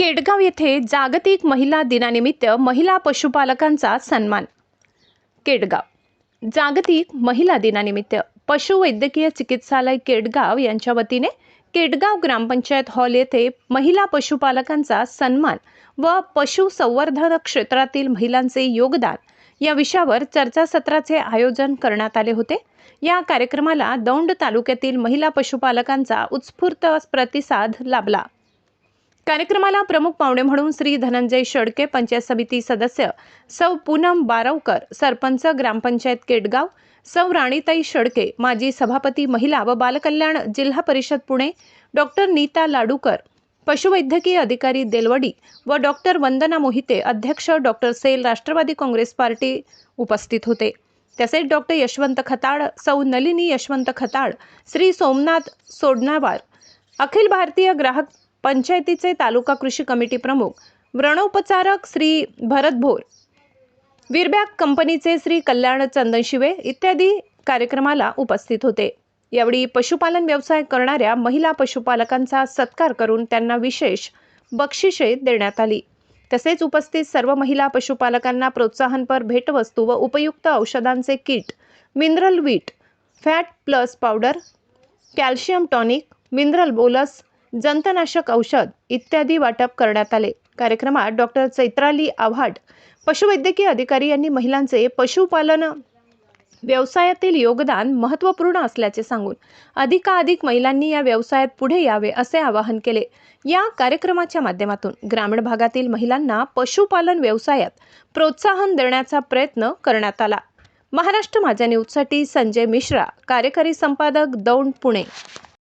केडगाव येथे जागतिक महिला दिनानिमित्त महिला पशुपालकांचा सन्मान। केडगाव जागतिक महिला दिनानिमित्त पशुवैद्यकीय चिकित्सालय केडगाव यांच्या वतीने केडगाव ग्रामपंचायत हॉल येथे महिला पशुपालकांचा सन्मान व पशुसंवर्धन क्षेत्रातील महिलांचे योगदान या विषयावर चर्चासत्राचे आयोजन करण्यात आले होते। या कार्यक्रमाला दौंड तालुक्यातील महिला पशुपालकांचा उत्स्फूर्त प्रतिसाद लाभला। कार्यक्रमाला प्रमुख पाहुणे म्हणून श्री धनंजय शेळके पंचायत समिती सदस्य, सौ पूनम बारवकर सरपंच ग्रामपंचायत केडगाव, सौ राणीताई शेळके माजी सभापती महिला व बालकल्याण जिल्हा परिषद पुणे, डॉक्टर नीता लाडूकर पशुवैद्यकीय अधिकारी देलवडी व डॉक्टर वंदना मोहिते अध्यक्ष doctor cell Rashtrawadi Congress Party उपस्थित होते। तसेच डॉक्टर यशवंत खताळ, सौ नलिनी यशवंत खताळ, श्री सोमनाथ सोडनावार, अखिल भारतीय ग्राहक पंचायतीचे तालुका कृषी कमिटी प्रमुख, व्रणोपचारक श्री भरत भोर, वीरबॅग कंपनीचे श्री कल्याण चंदनशिवे इत्यादी कार्यक्रमाला उपस्थित होते। यावेळी पशुपालन व्यवसाय करणाऱ्या महिला पशुपालकांचा सत्कार करून त्यांना विशेष बक्षिसे देण्यात आली। तसेच उपस्थित सर्व महिला पशुपालकांना प्रोत्साहनपर भेटवस्तू व उपयुक्त औषधांचे किट, मिनरल वीट, fat plus powder, calcium tonic, mineral bolus, जंतनाशक औषध इत्यादी वाटप करण्यात आले। कार्यक्रमात डॉक्टर चैत्राली आव्हाड पशुवैद्यकीय अधिकारी यांनी महिलांचे पशुपालन व्यवसायातील योगदान महत्त्वपूर्ण असल्याचे सांगून अधिकाधिक महिलांनी या व्यवसायात पुढे यावे असे आवाहन केले। या कार्यक्रमाच्या माध्यमातून ग्रामीण भागातील महिलांना पशुपालन व्यवसायात प्रोत्साहन देण्याचा प्रयत्न करण्यात आला। महाराष्ट्र माझा न्यूजसाठी संजय मिश्रा, कार्यकारी संपादक, दौंड, पुणे।